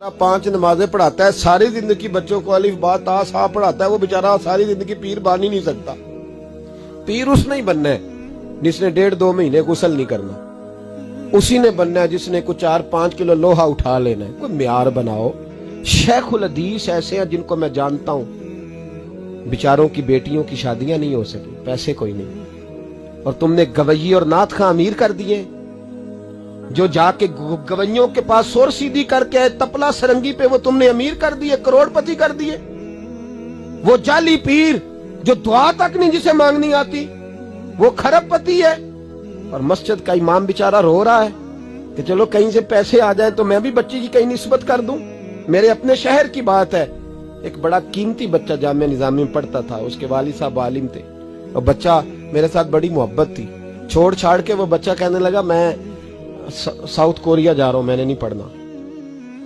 5 नमाजें पढ़ाता है, सारी जिंदगी बच्चों को अलिफ बा ता सा पढ़ाता है, वो बेचारा सारी जिंदगी पीर बन ही नहीं सकता। पीर उसने ही बनना है जिसने 1.5-2 महीने गुस्ल नहीं करना, उसी ने बनना है जिसने कुछ 4-5 किलो लोहा उठा लेना है। कोई म्यार बनाओ। शेखुल हदीस ऐसे हैं जिनको मैं जानता हूं, बेचारों की बेटियों की शादियां नहीं हो सकी, पैसे कोई नहीं, और तुमने गवैये और नाथ खां अमीर कर दिए, जो जाके गवैयों के पास सोर सीधी करके तपला सरंगी पे वो तुमने अमीर कर दिए, करोड़पति कर दिए। वो जाली पीर जो दुआ तक नहीं जिसे मांगनी आती, वो खरबपति है। और मस्जिद का इमाम बेचारा रो रहा है कि चलो कहीं से पैसे आ जाए तो मैं भी बच्ची की कहीं निस्बत कर दूं। मेरे अपने शहर की बात है, एक बड़ा कीमती बच्चा जामिया निजामी में पढ़ता था, उसके वालिद साहब आलिम थे, और बच्चा मेरे साथ बड़ी मोहब्बत थी। छोड़ छाड़ के वो बच्चा कहने लगा मैं साउथ कोरिया जा रहा हूं, मैंने नहीं पढ़ना।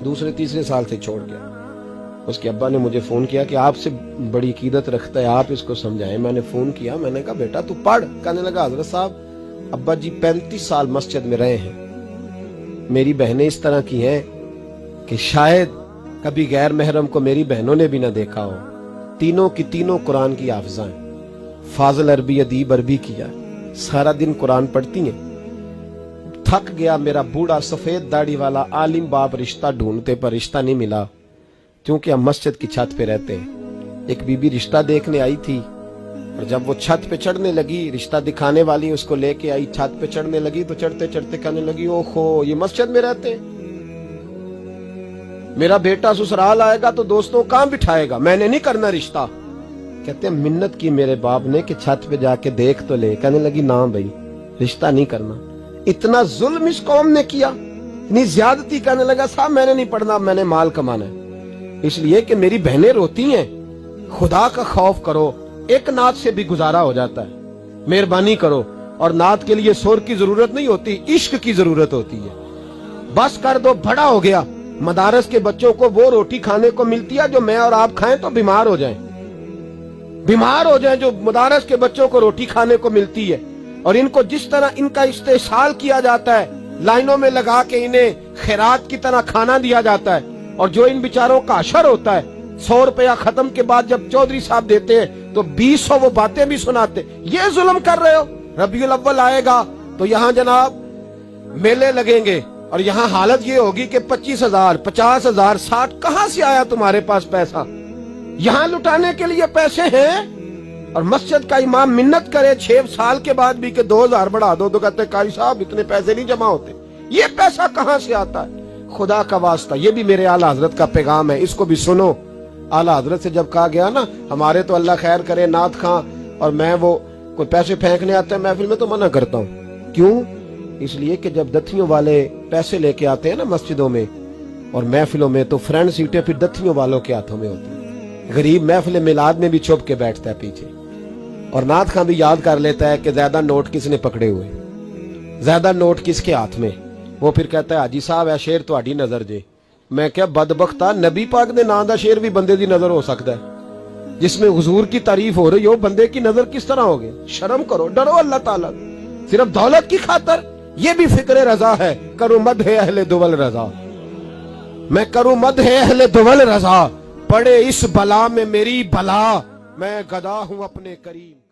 दूसरे तीसरे साल से छोड़ गया। उसके अब्बा ने मुझे फोन किया कि आपसे बड़ी अकीदत रखता है, आप इसको समझाएं। मैंने फोन किया, मैंने कहा बेटा तू पढ़। कहने लगा हजरत साहब अब्बा जी 35 साल मस्जिद में रहे हैं, मेरी बहनें इस तरह की हैं कि शायद कभी गैर महरम को मेरी बहनों ने भी ना देखा हो। तीनों की तीनों कुरान की हाफिज़ा हैं, फाजिल अरबी अदीब अरबी किया, सारा दिन कुरान पढ़ती हैं। थक गया मेरा बूढ़ा सफेद दाढ़ी वाला आलिम बाप रिश्ता ढूंढते पर रिश्ता नहीं मिला, क्योंकि हम मस्जिद की छत पे रहते हैं। एक बीबी रिश्ता देखने आई थी, और जब वो छत पे चढ़ने लगी, रिश्ता दिखाने वाली उसको लेके आई, छत पे चढ़ने लगी तो चढ़ते चढ़ते कहने लगी ओहो ये मस्जिद में रहते हैं, मेरा बेटा ससुराल आएगा तो दोस्तों कहां बिठाएगा, मैंने नहीं करना रिश्ता। कहते हैं मिन्नत की मेरे बाप ने कि छत पे जाके देख तो ले। कहने लगी ना भाई रिश्ता नहीं करना। इतना जुल्म इस कौम ने किया, इतनी ज्यादती। कहने लगा साहब मैंने नहीं पढ़ना, मैंने माल कमाना है, इसलिए कि मेरी बहनें रोती हैं। खुदा का खौफ करो, एक नात से भी गुजारा हो जाता है, मेहरबानी करो। और नात के लिए शोर की जरूरत नहीं होती, इश्क की जरूरत होती है। बस कर दो, बड़ा हो गया। मदारस के बच्चों को वो रोटी खाने को मिलती है जो मैं और आप खाएं तो बीमार हो जाएं, बीमार हो जाएं, जो मदारस के बच्चों को रोटी खाने को मिलती है। और इनको जिस तरह इनका इस्तेसाल किया जाता है, लाइनों में लगा के इन्हें खैरात की तरह खाना दिया जाता है, और जो इन बेचारों का अशर होता है 100 रुपया खत्म के बाद जब चौधरी साहब देते हैं तो 200 वो बातें भी सुनाते। ये जुल्म कर रहे हो। रबीउल अव्वल आएगा तो यहाँ जनाब मेले लगेंगे, और यहाँ हालत ये होगी कि 25,000, 50,000, 60 कहां से आया तुम्हारे पास पैसा? यहाँ लुटाने के लिए पैसे हैं। और मस्जिद का इमाम मिन्नत करे 6 साल के बाद भी कि 2,000 बढ़ा दो, तो कहते कारी साहब इतने पैसे नहीं जमा होते। ये पैसा कहां से आता है? खुदा का वास्ता, ये भी मेरे आला हजरत का पैगाम है, इसको भी सुनो। आला हजरत से जब कहा गया ना हमारे तो अल्लाह खैर करे नाथ खां और मैं वो कोई पैसे फेंकने आते हैं महफिल में, तो मना करता हूँ। क्यों? इसलिए कि जब दथियों वाले पैसे लेके आते हैं ना मस्जिदों में और महफिलों में, तो फ्रंट सीटें फिर दथियों वालों के हाथों में होती है। गरीब महफिल मिलाद में भी छुप के बैठता है पीछे, और नाथ खां भी याद कर लेता है कि ज्यादा नोट किसने पकड़े हुए, ज्यादा नोट किसके हाथ में। वो फिर कहता है हाजी साहब है शेर तुहाडी नजर जे। मैं क्या बदबख्ता, नबी पाक दे नां दा शेर भी बंदे दी नजर हो सकता है, जिसमें हुजूर की तारीफ हो रही हो, बंदे की नजर किस तरह हो गई? शर्म करो, डरो अल्लाह ताला। सिर्फ दौलत की खातर ये भी फिक्र रजा है, करूं मद है अहले दुवल रजा, मैं करूं मद है अहले दुवल रजा, पड़े इस बला में मेरी बला, मैं गदा हूं अपने करीम।